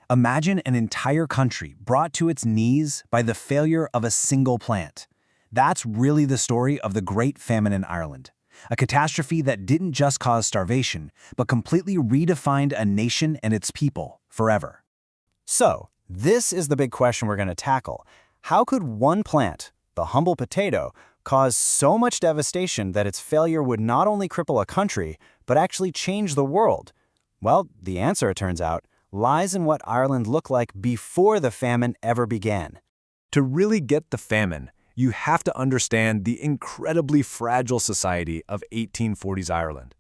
Imagine an entire country brought to its knees by the failure of a single plant. That's really the story of the Great Famine in Ireland, a catastrophe that didn't just cause starvation, but completely redefined a nation and its people forever. So, this is the big question we're going to tackle. How could one plant, the humble potato, cause so much devastation that its failure would not only cripple a country, but actually change the world? Well, the answer, it turns out, lies in what Ireland looked like before the famine ever began. To really get the famine, you have to understand the incredibly fragile society of 1840s Ireland.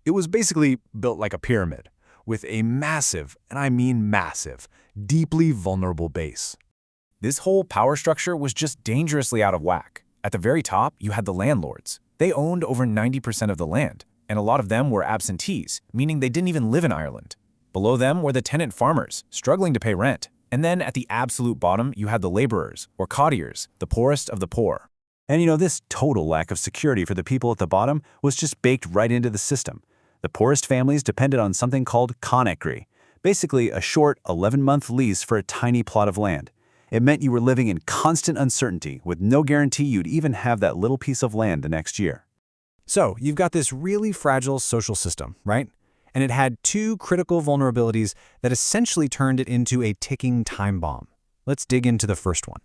It was basically built like a pyramid, with a massive, and I mean massive, deeply vulnerable base. This whole power structure was just dangerously out of whack. At the very top, you had the landlords. They owned over 90% of the land, and a lot of them were absentees, meaning they didn't even live in Ireland. Below them were the tenant farmers, struggling to pay rent. And then at the absolute bottom, you had the laborers, or cottiers, the poorest of the poor. And this total lack of security for the people at the bottom was just baked right into the system. The poorest families depended on something called conachry, basically a short 11-month lease for a tiny plot of land. It meant you were living in constant uncertainty with no guarantee you'd even have that little piece of land the next year. So you've got this really fragile social system, right? And it had two critical vulnerabilities that essentially turned it into a ticking time bomb. Let's dig into the first one.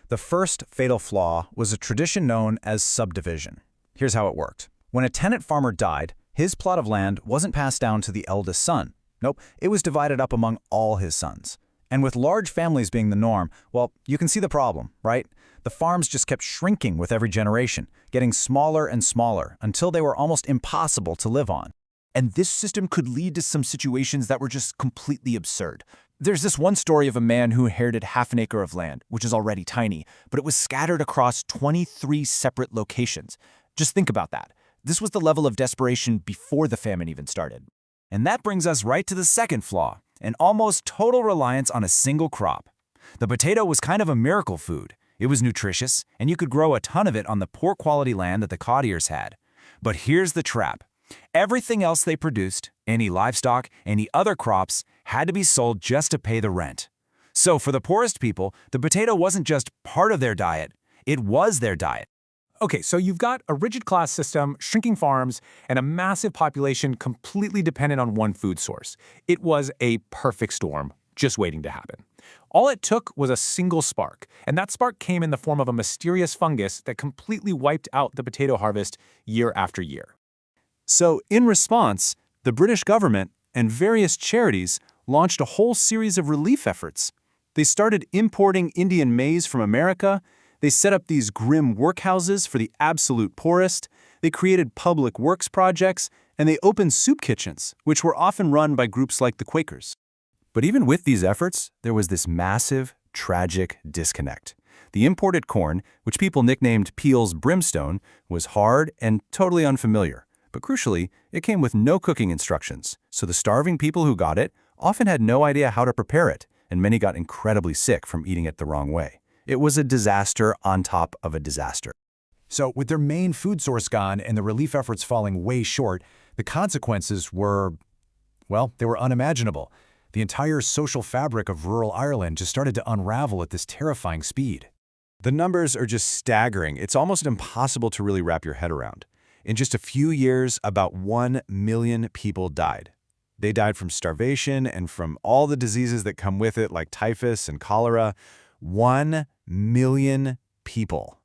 The first fatal flaw was a tradition known as subdivision. Here's how it worked. When a tenant farmer died, his plot of land wasn't passed down to the eldest son. Nope, it was divided up among all his sons. And with large families being the norm, well, you can see the problem, right? The farms just kept shrinking with every generation, getting smaller and smaller until they were almost impossible to live on. And this system could lead to some situations that were just completely absurd. There's this one story of a man who inherited half an acre of land, which is already tiny, but it was scattered across 23 separate locations. Just think about that. This was the level of desperation before the famine even started. And that brings us right to the second flaw, an almost total reliance on a single crop. The potato was kind of a miracle food. It was nutritious, and you could grow a ton of it on the poor quality land that the cottiers had. But here's the trap. Everything else they produced, any livestock, any other crops, had to be sold just to pay the rent. So for the poorest people, the potato wasn't just part of their diet, it was their diet. Okay, so you've got a rigid class system, shrinking farms, and a massive population completely dependent on one food source. It was a perfect storm, just waiting to happen. All it took was a single spark, and that spark came in the form of a mysterious fungus that completely wiped out the potato harvest year after year. So, in response, the British government and various charities launched a whole series of relief efforts. They started importing Indian maize from America. They set up these grim workhouses for the absolute poorest. They created public works projects, and they opened soup kitchens, which were often run by groups like the Quakers. But even with these efforts, there was this massive, tragic disconnect. The imported corn, which people nicknamed Peel's brimstone, was hard and totally unfamiliar. But crucially, it came with no cooking instructions, so the starving people who got it often had no idea how to prepare it, and many got incredibly sick from eating it the wrong way. It was a disaster on top of a disaster. So with their main food source gone and the relief efforts falling way short, the consequences were, well, they were unimaginable. The entire social fabric of rural Ireland just started to unravel at this terrifying speed. The numbers are just staggering. It's almost impossible to really wrap your head around. In just a few years, about 1 million people died. They died from starvation and from all the diseases that come with it, like typhus and cholera. 1 million people.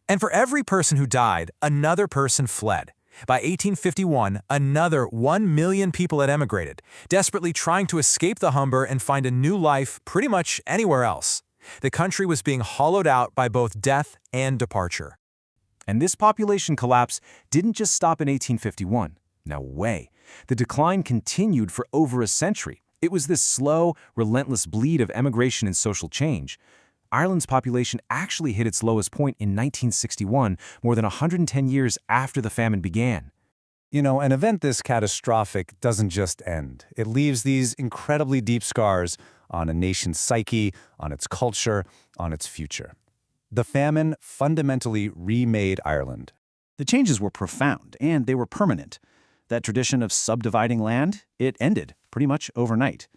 And for every person who died, another person fled. By 1851, another 1 million people had emigrated, desperately trying to escape the hunger and find a new life pretty much anywhere else. The country was being hollowed out by both death and departure. And this population collapse didn't just stop in 1851. No way. The decline continued for over a century. It was this slow, relentless bleed of emigration and social change. Ireland's population actually hit its lowest point in 1961, more than 110 years after the famine began. An event this catastrophic doesn't just end. It leaves these incredibly deep scars on a nation's psyche, on its culture, on its future. The famine fundamentally remade Ireland. The changes were profound, and they were permanent. That tradition of subdividing land, it ended pretty much overnight.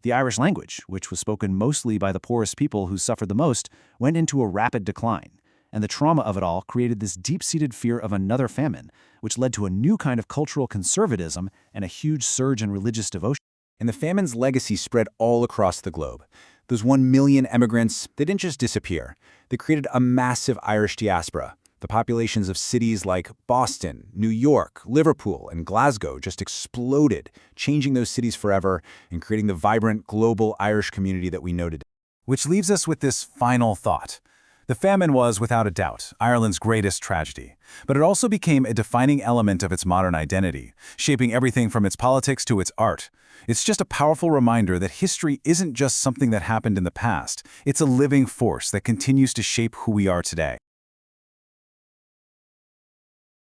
The Irish language, which was spoken mostly by the poorest people who suffered the most, went into a rapid decline. And the trauma of it all created this deep-seated fear of another famine, which led to a new kind of cultural conservatism and a huge surge in religious devotion. And the famine's legacy spread all across the globe. Those 1 million immigrants, they didn't just disappear. They created a massive Irish diaspora. The populations of cities like Boston, New York, Liverpool, and Glasgow just exploded, changing those cities forever and creating the vibrant global Irish community that we know today. Which leaves us with this final thought. The famine was, without a doubt, Ireland's greatest tragedy, but it also became a defining element of its modern identity, shaping everything from its politics to its art. It's just a powerful reminder that history isn't just something that happened in the past, it's a living force that continues to shape who we are today.